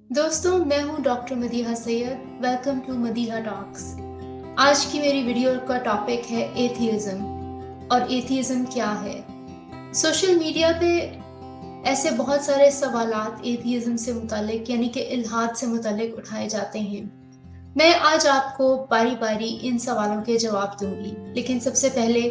دوستوں میں ہوں doctor Madiha Syed, welcome to Madiha talks. آج کی میری ویڈیو کا ٹاپک ہے ایتھیزم، اور ایتھیزم کیا ہے۔ سوشل میڈیا پہ ایسے بہت سارے سوالات ایتھیزم سے متعلق یعنی کہ الحاد سے متعلق اٹھائے جاتے ہیں۔ میں آج آپ کو باری باری ان سوالوں کے جواب دوں گی، لیکن سب سے پہلے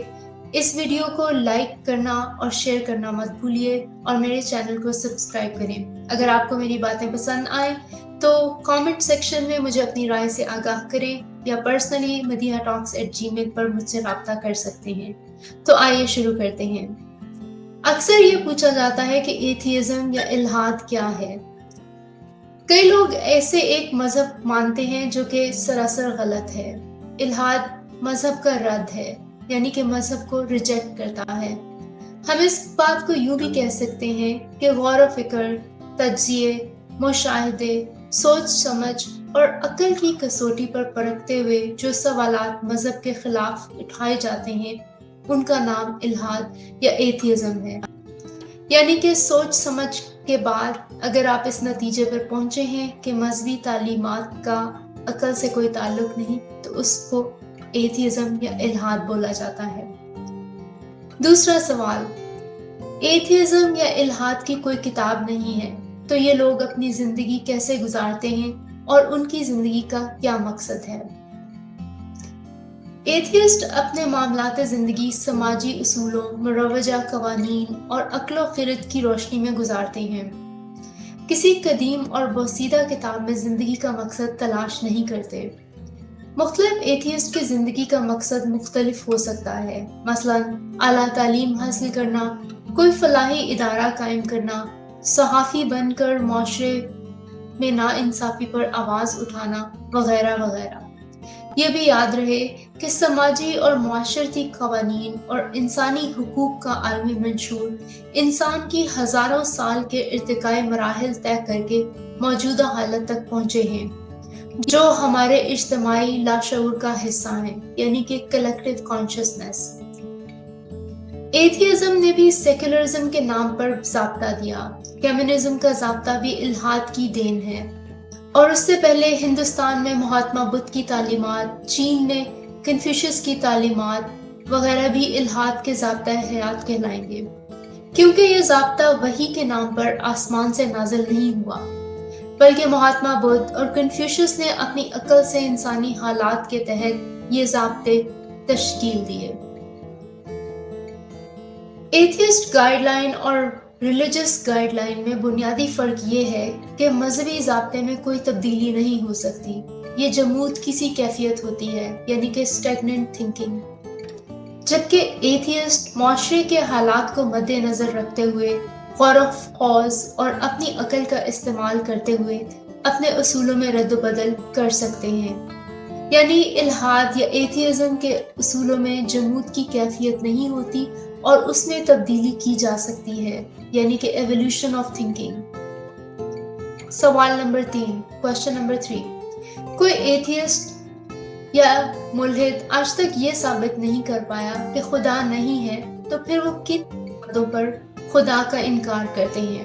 اس ویڈیو کو لائک کرنا اور شیئر کرنا مت بھولیے اور میرے چینل کو سبسکرائب کریں۔ اگر آپ کو میری باتیں پسند آئیں تو کامنٹ سیکشن میں مجھے اپنی رائے سے آگاہ کریں یا پرسنلی madihatalks@gmail پر مجھ سے رابطہ کر سکتے ہیں۔ تو آئیے شروع کرتے ہیں۔ اکثر یہ پوچھا جاتا ہے کہ ایتھیزم یا الحاد کیا ہے۔ کئی لوگ ایسے ایک مذہب مانتے ہیں جو کہ سراسر غلط ہے۔ الحاد مذہب کا رد ہے، یعنی کہ مذہب کو ریجیکٹ کرتا ہے۔ ہم اس بات کو یوں بھی کہہ سکتے ہیں کہ غور و فکر، تجزیے، مشاہدے، سوچ سمجھ اور عقل کی کسوٹی پر پرکھتے ہوئے جو سوالات مذہب کے خلاف اٹھائے جاتے ہیں ان کا نام الحاد یا ایتھیزم ہے۔ یعنی کہ سوچ سمجھ کے بعد اگر آپ اس نتیجے پر پہنچے ہیں کہ مذہبی تعلیمات کا عقل سے کوئی تعلق نہیں تو اس کو ایتھیزم یا الحاد بولا جاتا ہے۔ دوسرا سوال، ایتھیزم یا الحاد کی کوئی کتاب نہیں ہے تو یہ لوگ اپنی زندگی کیسے گزارتے ہیں اور ان کی زندگی کا کیا مقصد ہے؟ ایتھیسٹ اپنے معاملات زندگی سماجی اصولوں، مروجہ قوانین اور عقل و خرد کی روشنی میں گزارتے ہیں۔ کسی قدیم اور بوسیدہ کتاب میں زندگی کا مقصد تلاش نہیں کرتے۔ مختلف ایتھیسٹ کی زندگی کا مقصد مختلف ہو سکتا ہے، مثلا اعلیٰ تعلیم حاصل کرنا، کوئی فلاحی ادارہ قائم کرنا، صحافی بن کر معاشرے میں ناانصافی پر آواز اٹھانا وغیرہ وغیرہ۔ یہ بھی یاد رہے کہ سماجی اور معاشرتی قوانین اور انسانی حقوق کا عالمی منشور انسان کی ہزاروں سال کے ارتقائی مراحل طے کر کے موجودہ حالت تک پہنچے ہیں، جو ہمارے اجتماعی لاشعور کا حصہ ہیں، یعنی کہ کلیکٹیو کانشسنس۔ ایتھیزم نے بھی سیکولرزم کے نام پر ضابطہ دیا۔ کمیونزم کا ضابطہ بھی الحاد کی دین ہے، اور اس سے پہلے ہندوستان میں مہاتما بدھ کی تعلیمات، چین میں کنفیوشس کی تعلیمات وغیرہ بھی الحاد کے ضابطۂ حیات کہلائیں گے، کیونکہ یہ ضابطہ وحی کے نام پر آسمان سے نازل نہیں ہوا، بلکہ مہاتما بدھ اور کنفیوشس نے اپنی عقل سے انسانی حالات کے تحت یہ ضابطے تشکیل دیے۔ ایتھیسٹ گائیڈ لائن اور ریلیجس گائیڈ لائن میں بنیادی فرق یہ ہے کہ مذہبی ضابطے میں کوئی تبدیلی نہیں ہو سکتی، یہ جمود کسی کیفیت ہوتی ہے، یعنی کہ اسٹیگننٹ تھنکنگ۔ جبکہ ایتھیسٹ معاشرے کے حالات کو مد نظر رکھتے ہوئے غور و خوض اور اپنی عقل کا استعمال کرتے ہوئے اپنے اصولوں میں رد و بدل کر سکتے ہیں۔ یعنی الحاد یا ایتھیزم کے اصولوں میں جمود کی کیفیت نہیں ہوتی اور اس میں تبدیلی کی جا سکتی ہے، یعنی کہ ایولیوشن آف تھنکنگ۔ سوال نمبر 3، کوشچن نمبر 3، کوئی ایتھیسٹ یا ملحد آج تک یہ ثابت نہیں کر پایا کہ خدا نہیں ہے تو پھر وہ کن باتوں پر خدا کا انکار کرتے ہیں؟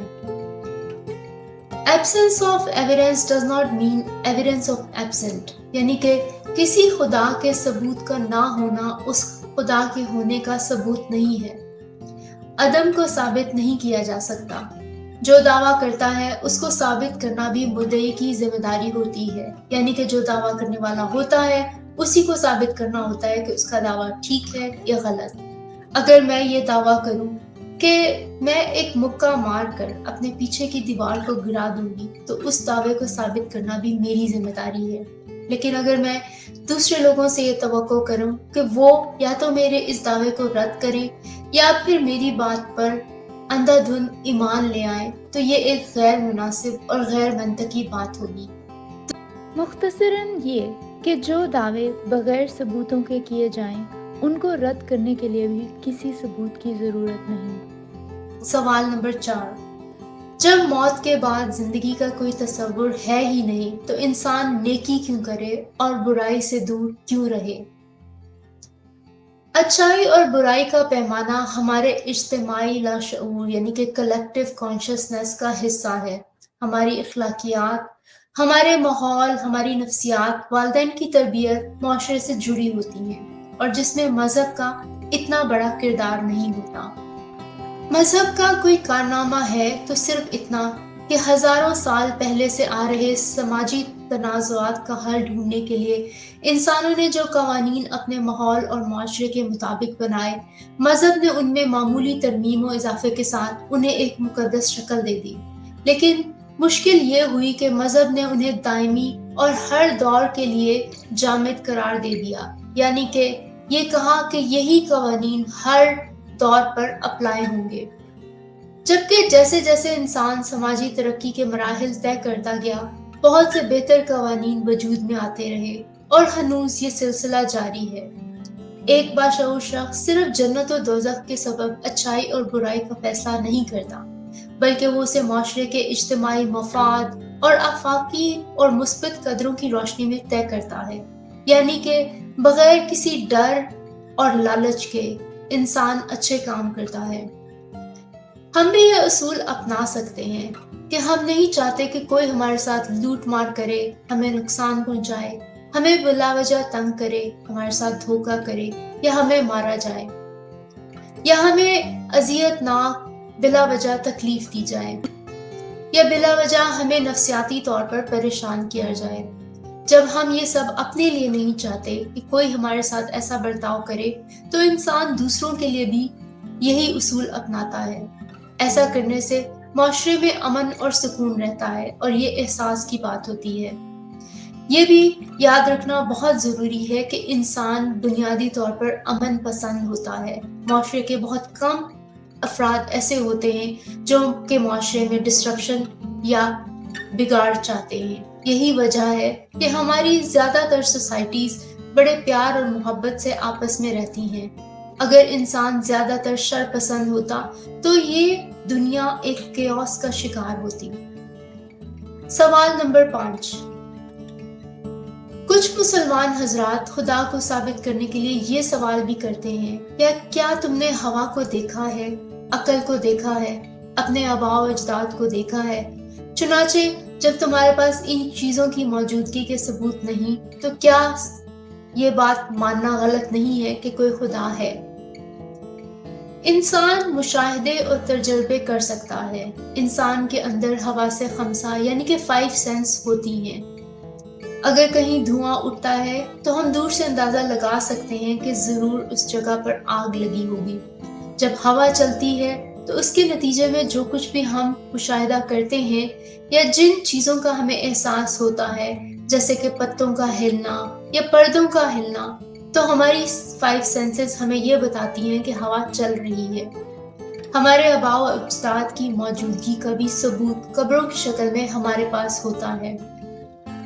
Absence of evidence does not mean evidence of absent، یعنی کہ کسی خدا کے ثبوت کا نہ ہونا اس خدا کے ہونے کا ثبوت نہیں ہے۔ عدم کو ثابت نہیں کیا جا سکتا۔ جو دعویٰ کرتا ہے اس کو ثابت کرنا بھی مدعی کی ذمہ داری ہوتی ہے، یعنی کہ جو دعویٰ کرنے والا ہوتا ہے اسی کو ثابت کرنا ہوتا ہے کہ اس کا دعویٰ ٹھیک ہے یا غلط۔ اگر میں یہ دعویٰ کروں کہ میں ایک مکہ مار کر اپنے پیچھے کی دیوار کو گرا دوں گی تو اس دعوے کو ثابت کرنا بھی میری ذمہ داری ہے۔ لیکن اگر میں دوسرے لوگوں سے یہ توقع کروں کہ وہ یا تو میرے اس دعوے کو رد کریں یا پھر میری بات پر اندھا دھند ایمان لے آئیں تو یہ ایک غیر مناسب اور غیر منطقی بات ہوگی۔ مختصراً یہ کہ جو دعوے بغیر ثبوتوں کے کیے جائیں ان کو رد کرنے کے لیے بھی کسی ثبوت کی ضرورت نہیں۔ سوال نمبر 4، جب موت کے بعد زندگی کا کوئی تصور ہے ہی نہیں تو انسان نیکی کیوں کرے اور برائی سے دور کیوں رہے؟ اچھائی اور برائی کا پیمانہ ہمارے اجتماعی لاشعور یعنی کہ کلیکٹیو کانشسنس کا حصہ ہے۔ ہماری اخلاقیات، ہمارے ماحول، ہماری نفسیات، والدین کی تربیت معاشرے سے جڑی ہوتی ہیں اور جس میں مذہب کا اتنا بڑا کردار نہیں ہوتا۔ مذہب کا کوئی کارنامہ ہے تو صرف اتنا کہ ہزاروں سال پہلے سے آ رہے سماجی تنازعات کا حل ڈھونڈنے کے لیے انسانوں نے جو قوانین اپنے ماحول اور معاشرے کے مطابق بنائے، مذہب نے ان میں معمولی ترمیم و اضافے کے ساتھ انہیں ایک مقدس شکل دے دی۔ لیکن مشکل یہ ہوئی کہ مذہب نے انہیں دائمی اور ہر دور کے لیے جامد قرار دے دیا، یعنی کہ یہ کہا کہ یہی قوانین ہر طور پر اپلائی ہوں گے، جبکہ جیسے جیسے انسان سماجی ترقی کے مراحل طے کرتا گیا، بہت سے بہتر قوانین وجود میں آتے رہے اور ہنوز یہ سلسلہ جاری ہے۔ ایک باشعور شخص صرف جنت و دوزخ کے سبب اچھائی اور برائی کا فیصلہ نہیں کرتا، بلکہ وہ اسے معاشرے کے اجتماعی مفاد اور آفاقی اور مثبت قدروں کی روشنی میں طے کرتا ہے، یعنی کہ بغیر کسی ڈر اور لالچ کے انسان اچھے کام کرتا ہے۔ ہم بھی یہ اصول اپنا سکتے ہیں کہ ہم نہیں چاہتے کہ کوئی ہمارے ساتھ لوٹ مار کرے، ہمیں نقصان پہنچائے، ہمیں بلا وجہ تنگ کرے، ہمارے ساتھ دھوکہ کرے یا ہمیں مارا جائے یا ہمیں اذیت ناک بلا وجہ تکلیف دی جائے یا بلا وجہ ہمیں نفسیاتی طور پر پریشان کیا جائے۔ جب ہم یہ سب اپنے لیے نہیں چاہتے کہ کوئی ہمارے ساتھ ایسا برتاؤ کرے تو انسان دوسروں کے لیے بھی یہی اصول اپناتا ہے۔ ایسا کرنے سے معاشرے میں امن اور سکون رہتا ہے اور یہ احساس کی بات ہوتی ہے۔ یہ بھی یاد رکھنا بہت ضروری ہے کہ انسان بنیادی طور پر امن پسند ہوتا ہے۔ معاشرے کے بہت کم افراد ایسے ہوتے ہیں جو کہ معاشرے میں ڈسٹرپشن یا بگاڑ چاہتے ہیں۔ یہی وجہ ہے کہ ہماری زیادہ تر سوسائٹیز بڑے پیار اور محبت سے آپس میں رہتی ہیں۔ اگر انسان زیادہ تر شر پسند ہوتا تو یہ دنیا ایک کیوس کا شکار ہوتی۔ سوال نمبر 5۔ کچھ مسلمان حضرات خدا کو ثابت کرنے کے لیے یہ سوال بھی کرتے ہیں کیا تم نے ہوا کو دیکھا ہے، عقل کو دیکھا ہے، اپنے آباء و اجداد کو دیکھا ہے؟ چنانچہ جب تمہارے پاس ان چیزوں کی موجودگی کے ثبوت نہیں تو کیا یہ بات ماننا غلط نہیں ہے کہ کوئی خدا ہے؟ انسان مشاہدے اور تجربے کر سکتا ہے۔ انسان کے اندر حواس خمسہ یعنی کہ 5 سینس ہوتی ہیں۔ اگر کہیں دھواں اٹھتا ہے تو ہم دور سے اندازہ لگا سکتے ہیں کہ ضرور اس جگہ پر آگ لگی ہوگی۔ جب ہوا چلتی ہے تو اس کے نتیجے میں جو کچھ بھی ہم مشاہدہ کرتے ہیں یا جن چیزوں کا ہمیں احساس ہوتا ہے، جیسے کہ پتوں کا ہلنا یا پردوں کا ہلنا، تو ہماری 5 سینسز ہمیں یہ بتاتی ہیں کہ ہوا چل رہی ہے۔ ہمارے آباء و اجداد کی موجودگی کا بھی ثبوت قبروں کی شکل میں ہمارے پاس ہوتا ہے۔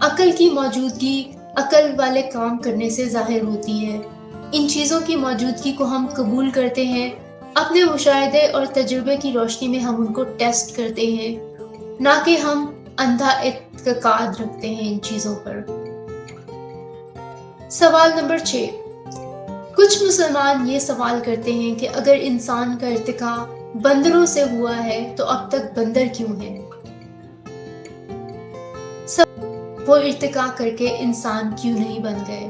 عقل کی موجودگی عقل والے کام کرنے سے ظاہر ہوتی ہے۔ ان چیزوں کی موجودگی کو ہم قبول کرتے ہیں، اپنے مشاہدے اور تجربے کی روشنی میں ہم ان کو ٹیسٹ کرتے ہیں، نہ کہ ہم اندھا اعتقاد رکھتے ہیں ان چیزوں پر۔ سوال نمبر 6۔ کچھ مسلمان یہ سوال کرتے ہیں کہ اگر انسان کا ارتقاء بندروں سے ہوا ہے تو اب تک بندر کیوں ہے؟ وہ ارتقاء کر کے انسان کیوں نہیں بن گئے؟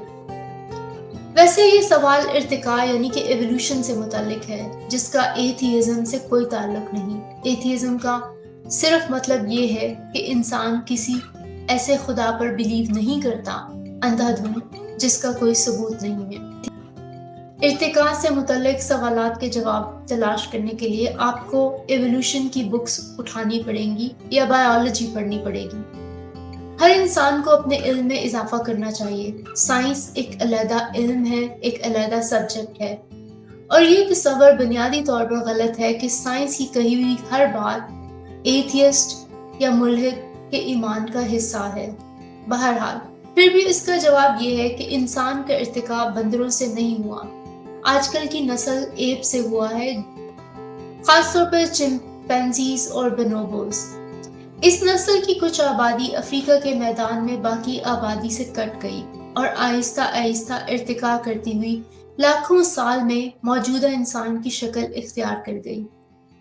ویسے یہ سوال ارتقاء یعنی کہ ایوولوشن سے متعلق ہے، جس کا ایتھیزم سے کوئی تعلق نہیں۔ ایتھیزم کا صرف مطلب یہ ہے کہ انسان کسی ایسے خدا پر بلیو نہیں کرتا اندھا دھند جس کا کوئی ثبوت نہیں ہے۔ ارتقاء سے متعلق سوالات کے جواب تلاش کرنے کے لیے آپ کو ایوولوشن کی بکس اٹھانی پڑیں گی یا بایولوجی پڑھنی پڑے گی۔ ہر انسان کو اپنے علم میں اضافہ کرنا چاہیے۔ سائنس ایک علیحدہ علم ہے، ایک علیحدہ سبجیکٹ ہے، اور یہ تصور بنیادی طور پر غلط ہے کہ سائنس کی کہی ہوئی ہر بات ایتھیسٹ یا ملحد کے ایمان کا حصہ ہے۔ بہرحال پھر بھی اس کا جواب یہ ہے کہ انسان کا ارتقاء بندروں سے نہیں ہوا، آج کل کی نسل ایپ سے ہوا ہے، خاص طور پر چمپینزیز اور بونوبوز۔ اس نسل کی کچھ آبادی افریقہ کے میدان میں باقی آبادی سے کٹ گئی اور آہستہ آہستہ ارتقاء کرتی ہوئی لاکھوں سال میں موجودہ انسان کی شکل اختیار کر گئی۔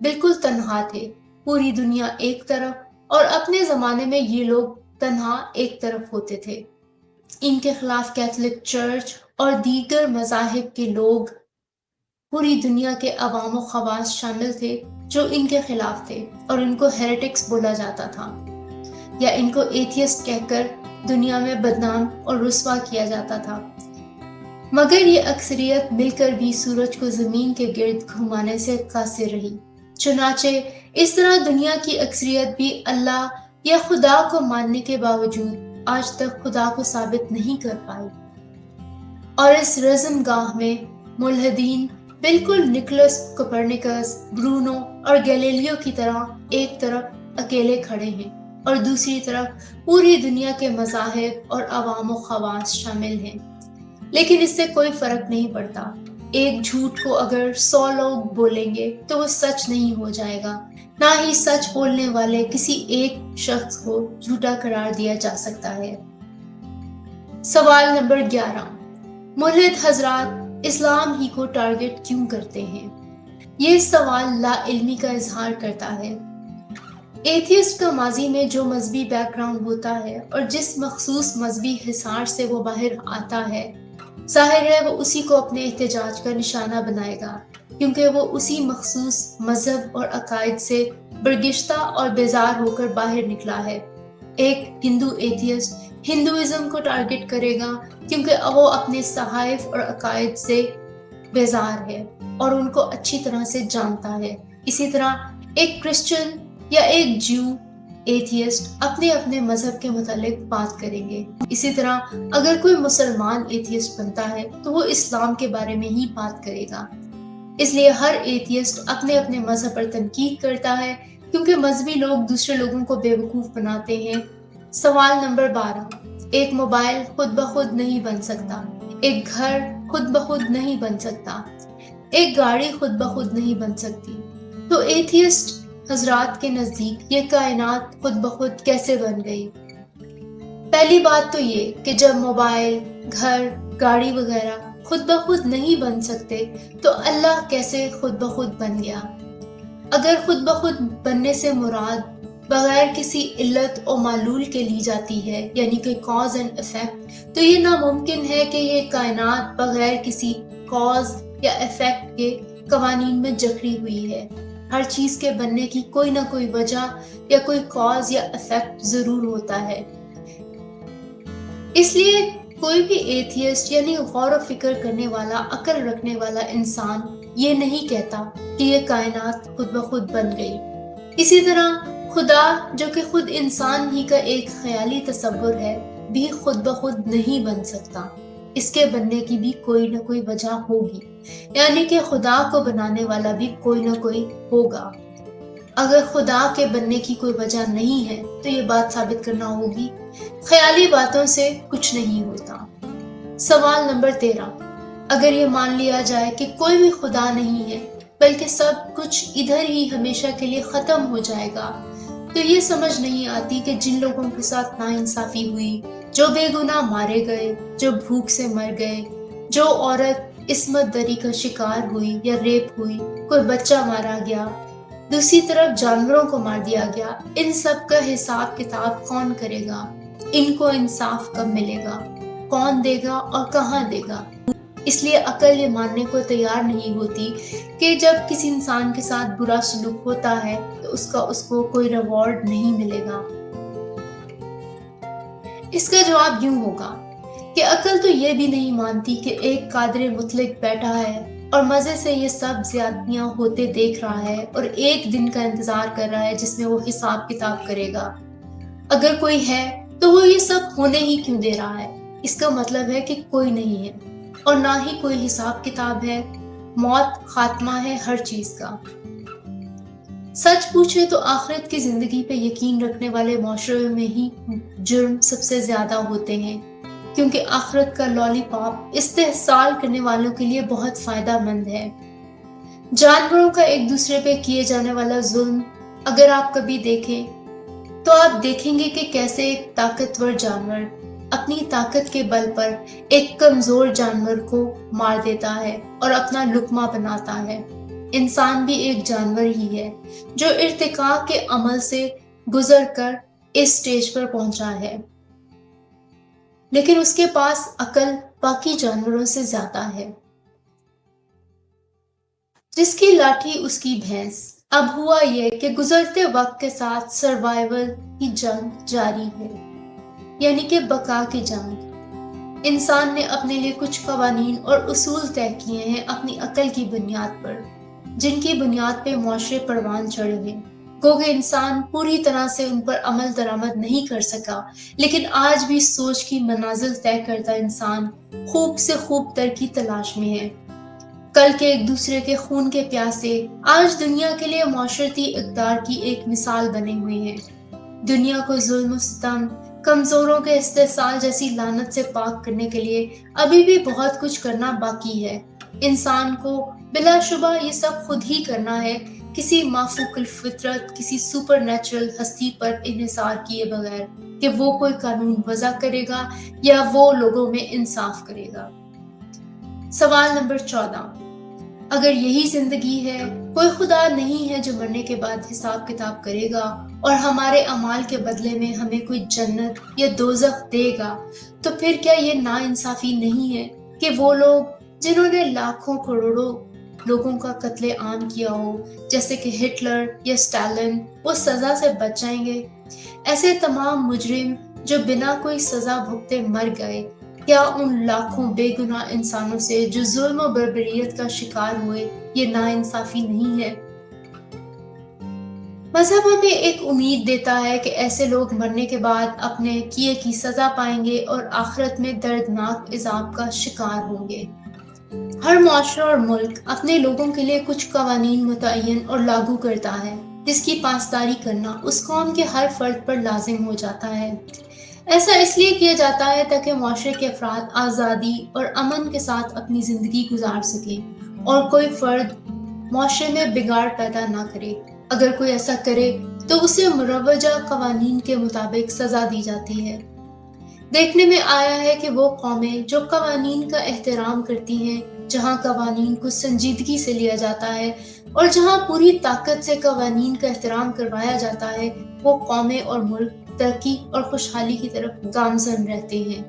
بالکل تنہا تھے، پوری دنیا ایک طرف اور اپنے زمانے میں یہ لوگ تنہا ایک طرف ہوتے تھے۔ ان کے خلاف کیتھولک چرچ اور دیگر مذاہب کے لوگ، پوری دنیا کے عوام و خواص شامل تھے جو ان کے خلاف تھے، اور ان کو ہیریٹکس بولا جاتا تھا یا ان کو ایتھیسٹ کہہ کر دنیا میں بدنام اور رسوا کیا جاتا تھا۔ مگر یہ اکثریت مل کر بھی سورج کو زمین کے گرد گھمانے سے قاصر رہی۔ چنانچہ اس طرح دنیا کی اکثریت بھی اللہ یا خدا کو ماننے کے باوجود آج تک خدا کو ثابت نہیں کر پائی، اور اس رزم گاہ میں ملحدین بالکل نکولس کوپرنیکس، برونو اور گیلیلیو کی طرح ایک طرف اکیلے کھڑے ہیں اور دوسری طرف پوری دنیا کے مذاہب اور عوام و خواص شامل ہیں۔ لیکن اس سے کوئی فرق نہیں پڑتا۔ ایک جھوٹ کو اگر 100 لوگ بولیں گے تو وہ سچ نہیں ہو جائے گا، نہ ہی سچ بولنے والے کسی ایک شخص کو جھوٹا قرار دیا جا سکتا ہے۔ سوال نمبر 11، ملحد حضرات اسلام ہی کو ٹارگٹ کیوں کرتے ہیں؟ یہ سوال لا علمی کا اظہار کرتا ہے۔ ایتھیسٹ کا ماضی میں جو مذہبی بیک گراؤنڈ ہوتا ہے اور جس مخصوص مذہبی حصار سے وہ باہر آتا ہے، ظاہر ہے وہ اسی کو اپنے احتجاج کا نشانہ بنائے گا، کیونکہ وہ اسی مخصوص مذہب اور عقائد سے برگشتہ اور بیزار ہو کر باہر نکلا ہے۔ ایک ہندو ایتھیسٹ ہندوازم کو ٹارگٹ کرے گا کیونکہ وہ اپنے صحائف اور عقائد سے بیزار ہے اور ان کو اچھی طرح سے جانتا ہے۔ اسی طرح ایک کرسچن یا ایک جیو ایتھیسٹ اپنے اپنے مذہب کے متعلق بات کریں گے۔ اسی طرح اگر کوئی مسلمان ایتھیسٹ بنتا ہے تو وہ اسلام کے بارے میں ہی بات کرے گا۔ اس لیے ہر ایتھیسٹ اپنے اپنے مذہب پر تنقید کرتا ہے کیونکہ مذہبی لوگ دوسرے لوگوں کو بیوقوف بناتے ہیں۔ سوال نمبر 12، ایک موبائل خود بخود نہیں بن سکتا، ایک گھر خود بخود نہیں بن سکتا، ایک گاڑی خود بخود نہیں بن سکتی، تو ایتھیسٹ حضرات کے نزدیک یہ کائنات خود بخود کیسے بن گئی؟ پہلی بات تو یہ کہ جب موبائل، گھر، گاڑی وغیرہ خود بخود نہیں بن سکتے تو اللہ کیسے خود بخود بن گیا؟ اگر خود بخود بننے سے مراد بغیر کسی علت و معلول کے لی جاتی ہے، یعنی کہ کاز اینڈ افیکٹ، تو یہ ناممکن ہے کہ یہ کائنات بغیر کسی کاز یا افیکٹ کے قوانین میں جکڑی ہوئی ہے۔ ہر چیز کے بننے کی کوئی نہ کوئی وجہ یا کوئی کاز یا افیکٹ ضرور ہوتا ہے۔ اس لیے کوئی بھی ایتھیسٹ یعنی غور و فکر کرنے والا، عقل رکھنے والا انسان یہ نہیں کہتا کہ یہ کائنات خود بخود بن گئی۔ اسی طرح خدا جو کہ خود انسان ہی کا ایک خیالی تصور ہے بھی خود بخود نہیں بن سکتا، اس کے بننے کی بھی کوئی نہ کوئی وجہ ہوگی، یعنی کہ خدا کو بنانے والا بھی کوئی نہ کوئی ہوگا۔ اگر خدا کے بننے کی کوئی وجہ نہیں ہے تو یہ بات ثابت کرنا ہوگی۔ خیالی باتوں سے کچھ نہیں ہوتا۔ سوال نمبر 13، اگر یہ مان لیا جائے کہ کوئی بھی خدا نہیں ہے بلکہ سب کچھ ادھر ہی ہمیشہ کے لیے ختم ہو جائے گا، تو یہ سمجھ نہیں آتی کہ جن لوگوں کے ساتھ ناانصافی ہوئی، جو بے گناہ مارے گئے، جو بھوک سے مر گئے، جو عورت عصمت دری کا شکار ہوئی یا ریپ ہوئی، کوئی بچہ مارا گیا، دوسری طرف جانوروں کو مار دیا گیا، ان سب کا حساب کتاب کون کرے گا؟ ان کو انصاف کب ملے گا؟ کون دے گا اور کہاں دے گا؟ اس لیے عقل یہ ماننے کو تیار نہیں ہوتی کہ جب کسی انسان کے ساتھ برا سلوک ہوتا ہے تو اس کو کوئی ریوارڈ نہیں ملے گا۔ اس کا جواب یوں ہوگا کہ عقل تو یہ بھی نہیں مانتی کہ ایک قادر مطلق بیٹھا ہے اور مزے سے یہ سب زیادتیاں ہوتے دیکھ رہا ہے اور ایک دن کا انتظار کر رہا ہے جس میں وہ حساب کتاب کرے گا۔ اگر کوئی ہے تو وہ یہ سب ہونے ہی کیوں دے رہا ہے؟ اس کا مطلب ہے کہ کوئی نہیں ہے اور نہ ہی کوئی حساب کتاب ہے۔ موت خاتمہ ہے ہر چیز کا۔ سچ پوچھے تو آخرت کی زندگی پہ یقین رکھنے والے معاشرے میں ہی جرم سب سے زیادہ ہوتے ہیں، کیونکہ آخرت کا لالی پاپ استحصال کرنے والوں کے لیے بہت فائدہ مند ہے۔ جانوروں کا ایک دوسرے پہ کیے جانے والا ظلم اگر آپ کبھی دیکھیں تو آپ دیکھیں گے کہ کیسے ایک طاقتور جانور اپنی طاقت کے بل پر ایک کمزور جانور کو مار دیتا ہے اور اپنا لقمہ بناتا ہے۔ انسان بھی ایک جانور ہی ہے جو ارتقاء کے عمل سے گزر کر اس سٹیج پر پہنچا ہے، لیکن اس کے پاس عقل باقی جانوروں سے زیادہ ہے۔ جس کی لاٹھی اس کی بھینس۔ اب ہوا یہ کہ گزرتے وقت کے ساتھ سروائیول کی جنگ جاری ہے، یعنی کہ بقا کی جنگ۔ انسان نے اپنے لیے کچھ قوانین اور اصول طے کیے ہیں اپنی عقل کی بنیاد پر، جن کی بنیاد پہ معاشرے پروان چڑھے ہیں۔ گوگے انسان پوری طرح سے ان پر عمل درآمد نہیں کر سکا، لیکن آج بھی سوچ کی منازل طے کرتا انسان خوب سے خوب تر کی تلاش میں ہے۔ کل کے ایک دوسرے کے خون کے پیاسے آج دنیا کے لیے معاشرتی اقدار کی ایک مثال بنے ہوئے ہیں۔ دنیا کو ظلم و ستم، کمزوروں کے استحصال جیسی لعنت سے پاک کرنے کے لیے ابھی بھی بہت کچھ کرنا باقی ہے۔ انسان کو بلا شبہ یہ سب خود ہی کرنا ہے، کسی مافوق الفطرت، کسی سپر نیچرل ہستی پر انحصار کیے بغیر کہ وہ کوئی قانون وضع کرے گا یا وہ لوگوں میں انصاف کرے گا۔ سوال نمبر 14، اگر یہی زندگی ہے، کوئی خدا نہیں ہے جو مرنے کے بعد حساب کتاب کرے گا اور ہمارے اعمال کے بدلے میں ہمیں کوئی جنت یا دوزخ دے گا، تو پھر کیا یہ ناانصافی نہیں ہے کہ وہ لوگ جنہوں نے لاکھوں کروڑوں لوگوں کا قتل عام کیا ہو، جیسے کہ ہٹلر یا سٹالن، وہ سزا سے بچ جائیں گے؟ ایسے تمام مجرم جو بنا کوئی سزا بھگتے مر گئے، کیا ان لاکھوں بے گناہ انسانوں سے جو ظلم و بربریت کا شکار ہوئے یہ ناانصافی نہیں ہے؟ مذہب ہمیں ایک امید دیتا ہے کہ ایسے لوگ مرنے کے بعد اپنے کیے کی سزا پائیں گے اور آخرت میں دردناک عذاب کا شکار ہوں گے۔ ہر معاشرہ اور ملک اپنے لوگوں کے لیے کچھ قوانین متعین اور لاگو کرتا ہے، جس کی پاسداری کرنا اس قوم کے ہر فرد پر لازم ہو جاتا ہے۔ ایسا اس لیے کیا جاتا ہے تاکہ معاشرے کے افراد آزادی اور امن کے ساتھ اپنی زندگی گزار سکیں اور کوئی فرد معاشرے میں بگاڑ پیدا نہ کرے۔ اگر کوئی ایسا کرے تو اسے مروجہ قوانین کے مطابق سزا دی جاتی ہے۔ دیکھنے میں آیا ہے کہ وہ قومیں جو قوانین کا احترام کرتی ہیں، جہاں قوانین کو سنجیدگی سے لیا جاتا ہے اور جہاں پوری طاقت سے قوانین کا احترام کروایا جاتا ہے، وہ قومیں اور ملک ترقی اور خوشحالی کی طرف گامزن رہتے ہیں۔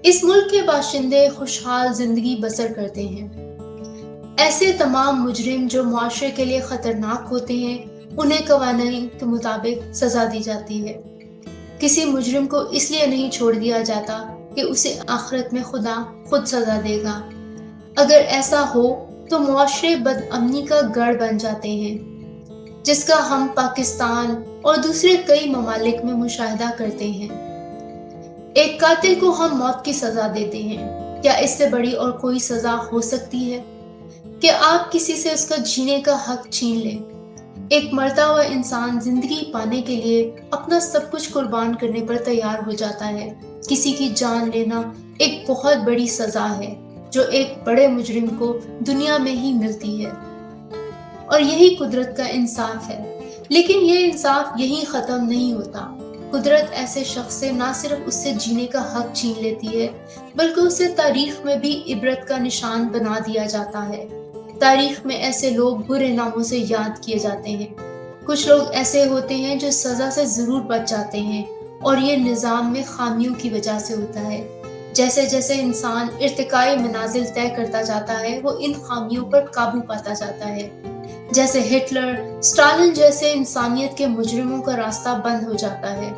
اس ملک کے باشندے خوشحال زندگی بسر کرتے ہیں۔ ایسے تمام مجرم جو معاشرے کے لیے خطرناک ہوتے ہیں، انہیں قوانین کے مطابق سزا دی جاتی ہے۔ کسی مجرم کو اس لیے نہیں چھوڑ دیا جاتا کہ اسے آخرت میں خدا خود سزا دے گا۔ اگر ایسا ہو تو معاشرے بد امنی کا گڑھ بن جاتے ہیں، جس کا ہم پاکستان اور دوسرے کئی ممالک میں مشاہدہ کرتے ہیں۔ ایک قاتل کو ہم موت کی سزا دیتے ہیں، کیا اس سے بڑی اور کوئی سزا ہو سکتی ہے کہ آپ کسی سے اس کا جینے کا حق چھین لیں؟ ایک مرتا ہوا انسان زندگی پانے کے لیے اپنا سب کچھ قربان کرنے پر تیار ہو جاتا ہے۔ کسی کی جان لینا ایک بہت بڑی سزا ہے جو ایک بڑے مجرم کو دنیا میں ہی ملتی ہے، اور یہی قدرت کا انصاف ہے۔ لیکن یہ انصاف یہیں ختم نہیں ہوتا۔ قدرت ایسے شخص سے نہ صرف اس سے جینے کا حق چھین لیتی ہے، بلکہ اسے تاریخ میں بھی عبرت کا نشان بنا دیا جاتا ہے۔ تاریخ میں ایسے لوگ برے ناموں سے یاد کیے جاتے ہیں۔ کچھ لوگ ایسے ہوتے ہیں جو سزا سے ضرور بچ جاتے ہیں، اور یہ نظام میں خامیوں کی وجہ سے ہوتا ہے۔ جیسے جیسے انسان ارتقائی منازل طے کرتا جاتا ہے، وہ ان خامیوں پر قابو پاتا جاتا ہے۔ جیسے ہٹلر، سٹالن جیسے انسانیت کے مجرموں کا راستہ بند ہو جاتا ہے۔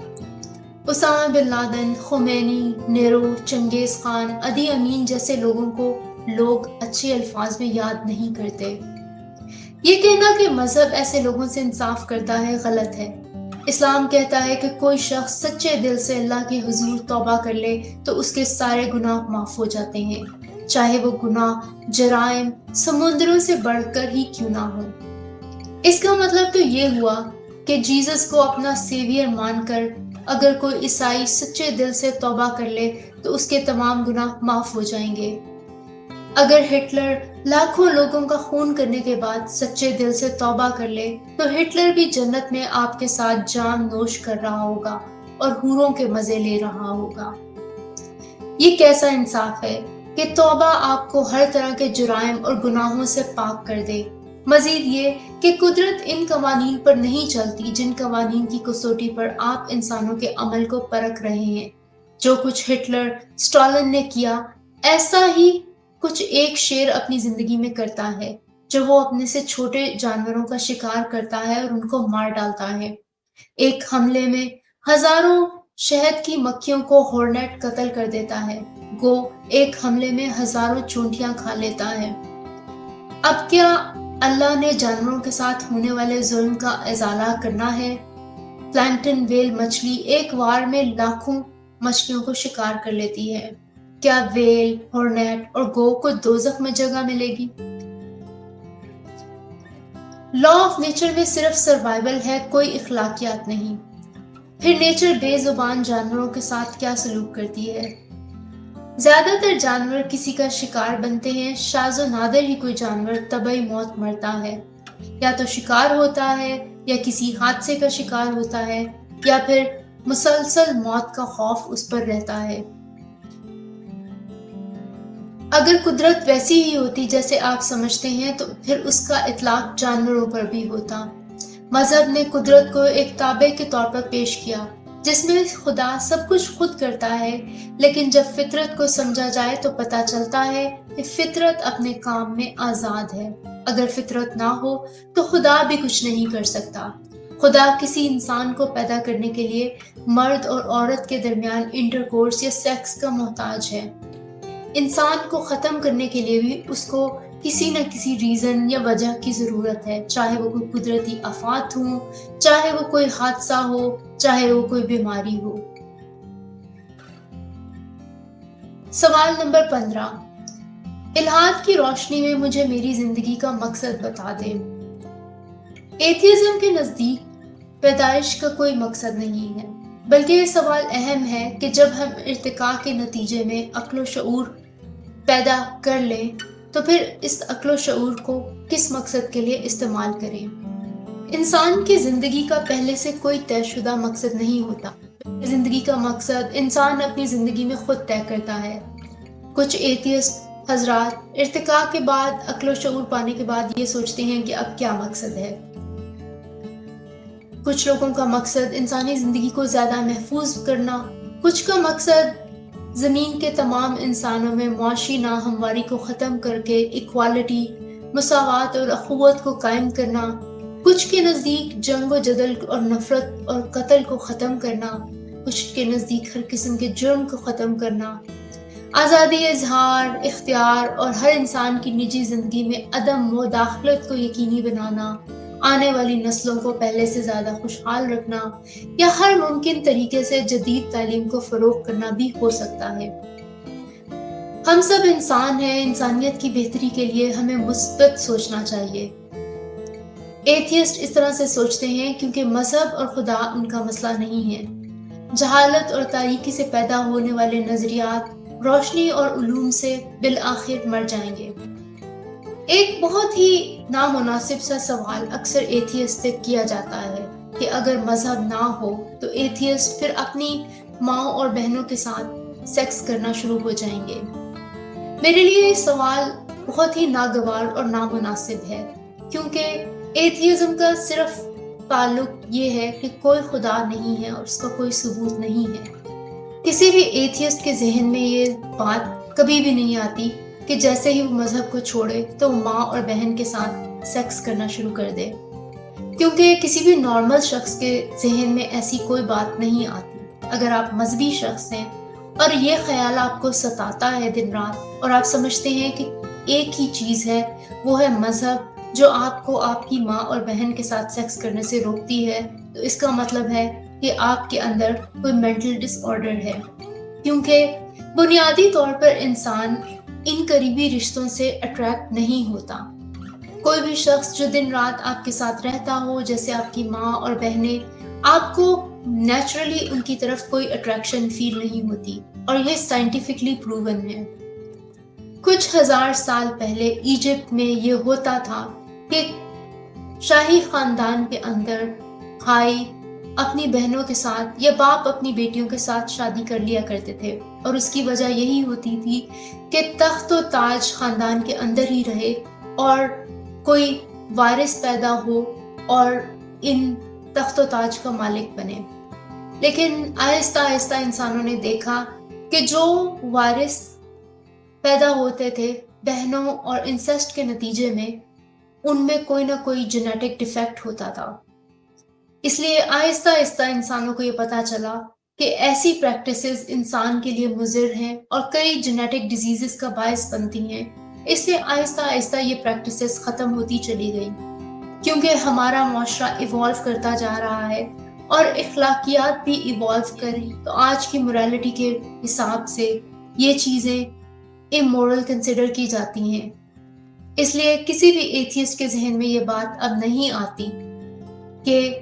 اسامہ بن لادن، خمینی، نیرو، چنگیز خان، عدی امین جیسے لوگوں کو لوگ اچھے الفاظ میں یاد نہیں کرتے۔ یہ کہنا کہ مذہب ایسے لوگوں سے انصاف کرتا ہے غلط ہے۔ اسلام کہتا ہے کہ کوئی شخص سچے دل سے اللہ کے حضور توبہ کر لے تو اس کے سارے گناہ معاف ہو جاتے ہیں، چاہے وہ گناہ جرائم سمندروں سے بڑھ کر ہی کیوں نہ ہو۔ اس کا مطلب تو یہ ہوا کہ جیزس کو اپنا سیویئر مان کر اگر کوئی عیسائی سچے دل سے توبہ کر لے تو اس کے تمام گناہ معاف ہو جائیں گے۔ اگر ہٹلر لاکھوں لوگوں کا خون کرنے کے بعد سچے دل سے توبہ کر لے تو ہٹلر بھی جنت میں آپ کے ساتھ جام نوش کر رہا ہوگا اور حوروں کے مزے لے رہا ہوگا۔ یہ کیسا انصاف ہے کہ توبہ آپ کو ہر طرح کے جرائم اور گناہوں سے پاک کر دے، مزید یہ کہ قدرت ان قوانین پر نہیں چلتی جن قوانین کی کسوٹی پر آپ انسانوں کے عمل کو پرکھ رہے ہیں۔ جو کچھ ہٹلر، اسٹالن نے کیا، ایسا ہی کچھ ایک شیر اپنی زندگی میں کرتا ہے، جو وہ اپنے سے چھوٹے جانوروں کا شکار کرتا ہے اور ان کو مار ڈالتا ہے۔ ایک حملے میں ہزاروں شہد کی مکھیوں کو ہورنیٹ قتل کر دیتا ہے، گو ایک حملے میں ہزاروں چونٹیاں کھا لیتا ہے۔ اب کیا اللہ نے جانوروں کے ساتھ ہونے والے ظلم کا ازالہ کرنا ہے؟ پلانکٹن ویل مچھلی ایک وار میں لاکھوں مچھلیوں کو شکار کر لیتی ہے۔ کیا ویل، ہورنیٹ اور گو کو دوزخ میں جگہ ملے گی؟ لا آف نیچر میں صرف سروائیول ہے، کوئی اخلاقیات نہیں۔ پھر نیچر بے زبان جانوروں کے ساتھ کیا سلوک کرتی ہے؟ زیادہ تر جانور کسی کا شکار بنتے ہیں، شاذ و نادر ہی کوئی جانور طبعی موت مرتا ہے۔ یا تو شکار ہوتا ہے، یا کسی حادثے کا شکار ہوتا ہے، یا پھر مسلسل موت کا خوف اس پر رہتا ہے۔ اگر قدرت ویسی ہی ہوتی جیسے آپ سمجھتے ہیں تو پھر اس کا اطلاق جانوروں پر بھی ہوتا۔ مذہب نے قدرت کو ایک تابع کے طور پر پیش کیا جس میں خدا سب کچھ خود کرتا ہے، لیکن جب فطرت کو سمجھا جائے تو پتہ چلتا ہے کہ فطرت اپنے کام میں آزاد ہے۔ اگر فطرت نہ ہو تو خدا بھی کچھ نہیں کر سکتا۔ خدا کسی انسان کو پیدا کرنے کے لیے مرد اور عورت کے درمیان انٹرکورس یا سیکس کا محتاج ہے۔ انسان کو ختم کرنے کے لیے بھی اس کو کسی نہ کسی ریزن یا وجہ کی ضرورت ہے، چاہے وہ کوئی قدرتی آفات ہوں، چاہے وہ کوئی حادثہ ہو، چاہے وہ کوئی بیماری ہو۔ سوال نمبر 15، الہاد کی روشنی میں مجھے میری زندگی کا مقصد بتا دے۔ ایتھیزم کے نزدیک پیدائش کا کوئی مقصد نہیں ہے، بلکہ یہ سوال اہم ہے کہ جب ہم ارتقاء کے نتیجے میں عقل و شعور پیدا کر لیں تو پھر اس عقل و شعور کو کس مقصد کے لیے استعمال کریں۔ انسان کی زندگی کا پہلے سے کوئی طے شدہ مقصد نہیں ہوتا۔ زندگی کا مقصد انسان اپنی زندگی میں خود طے کرتا ہے۔ کچھ ایتھیسٹ حضرات ارتقاء کے بعد، عقل و شعور پانے کے بعد یہ سوچتے ہیں کہ اب کیا مقصد ہے۔ کچھ لوگوں کا مقصد انسانی زندگی کو زیادہ محفوظ کرنا، کچھ کا مقصد زمین کے تمام انسانوں میں معاشی ناہمواری کو ختم کر کے ایکوالٹی، مساوات اور اخوت کو قائم کرنا، کچھ کے نزدیک جنگ و جدل اور نفرت اور قتل کو ختم کرنا، کچھ کے نزدیک ہر قسم کے جرم کو ختم کرنا، آزادی اظہار، اختیار اور ہر انسان کی نجی زندگی میں عدم مداخلت کو یقینی بنانا، آنے والی نسلوں کو پہلے سے زیادہ خوشحال رکھنا، یا ہر ممکن طریقے سے جدید تعلیم کو فروغ کرنا بھی ہو سکتا ہے۔ ہم سب انسان ہیں، انسانیت کی بہتری کے لیے ہمیں مثبت سوچنا چاہیے۔ ایتھیسٹ اس طرح سے سوچتے ہیں کیونکہ مذہب اور خدا ان کا مسئلہ نہیں ہے۔ جہالت اور تاریکی سے پیدا ہونے والے نظریات روشنی اور علوم سے بالآخر مر جائیں گے۔ ایک بہت ہی نامناسب سا سوال اکثر ایتھیسٹ سے کیا جاتا ہے کہ اگر مذہب نہ ہو تو ایتھیسٹ پھر اپنی ماں اور بہنوں کے ساتھ سیکس کرنا شروع ہو جائیں گے۔ میرے لیے یہ سوال بہت ہی ناگوار اور نامناسب ہے، کیونکہ ایتھیزم کا صرف تعلق یہ ہے کہ کوئی خدا نہیں ہے اور اس کا کوئی ثبوت نہیں ہے۔ کسی بھی ایتھیسٹ کے ذہن میں یہ بات کبھی بھی نہیں آتی کہ جیسے ہی وہ مذہب کو چھوڑے تو وہ ماں اور بہن کے ساتھ سیکس کرنا شروع کر دے، کیونکہ کسی بھی نارمل شخص کے ذہن میں ایسی کوئی بات نہیں آتی۔ اگر آپ مذہبی شخص ہیں اور یہ خیال آپ کو ستاتا ہے دن رات، اور آپ سمجھتے ہیں کہ ایک ہی چیز ہے، وہ ہے مذہب جو آپ کو آپ کی ماں اور بہن کے ساتھ سیکس کرنے سے روکتی ہے، تو اس کا مطلب ہے کہ آپ کے اندر کوئی مینٹل ڈس آرڈر ہے، کیونکہ بنیادی طور پر انسان ان قریبی رشتوں سے اٹریکٹ نہیں ہوتا۔ کوئی بھی شخص جو دن رات آپ کے ساتھ رہتا ہو، جیسے آپ کی ماں اور بہنیں، آپ کو نیچرلی ان کی طرف کوئی اٹریکشن فیل نہیں ہوتی، اور یہ سائنٹیفکلی پروون ہے۔ کچھ ہزار سال پہلے ایجپٹ میں یہ ہوتا تھا کہ شاہی خاندان کے اندر بھائی اپنی بہنوں کے ساتھ یا باپ اپنی بیٹیوں کے ساتھ شادی کر لیا کرتے تھے، اور اس کی وجہ یہی ہوتی تھی کہ تخت و تاج خاندان کے اندر ہی رہے اور کوئی وارث پیدا ہو اور ان تخت و تاج کا مالک بنے. لیکن آہستہ آہستہ انسانوں نے دیکھا کہ جو وارث پیدا ہوتے تھے بہنوں اور انسیسٹ کے نتیجے میں، ان میں کوئی نہ کوئی جینیٹک ڈیفیکٹ ہوتا تھا. اس لیے آہستہ آہستہ انسانوں کو یہ پتا چلا کہ ایسی پریکٹسز انسان کے لیے مضر ہیں اور کئی جینیٹک ڈیزیزز کا باعث بنتی ہیں. اس لیے آہستہ آہستہ یہ پریکٹسز ختم ہوتی چلی گئی، کیونکہ ہمارا معاشرہ ایوالو کرتا جا رہا ہے اور اخلاقیات بھی ایوالو کر رہی. تو آج کی موریلٹی کے حساب سے یہ چیزیں امورل کنسیڈر کی جاتی ہیں. اس لیے کسی بھی ایتھیسٹ کے ذہن میں یہ بات اب نہیں آتی کہ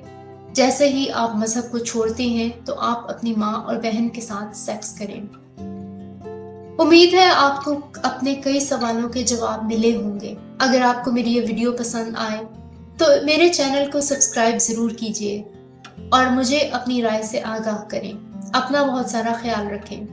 جیسے ہی آپ مذہب کو چھوڑتے ہیں تو آپ اپنی ماں اور بہن کے ساتھ سیکس کریں. امید ہے آپ کو اپنے کئی سوالوں کے جواب ملے ہوں گے. اگر آپ کو میری یہ ویڈیو پسند آئے تو میرے چینل کو سبسکرائب ضرور کیجیے اور مجھے اپنی رائے سے آگاہ کریں. اپنا بہت سارا خیال رکھیں.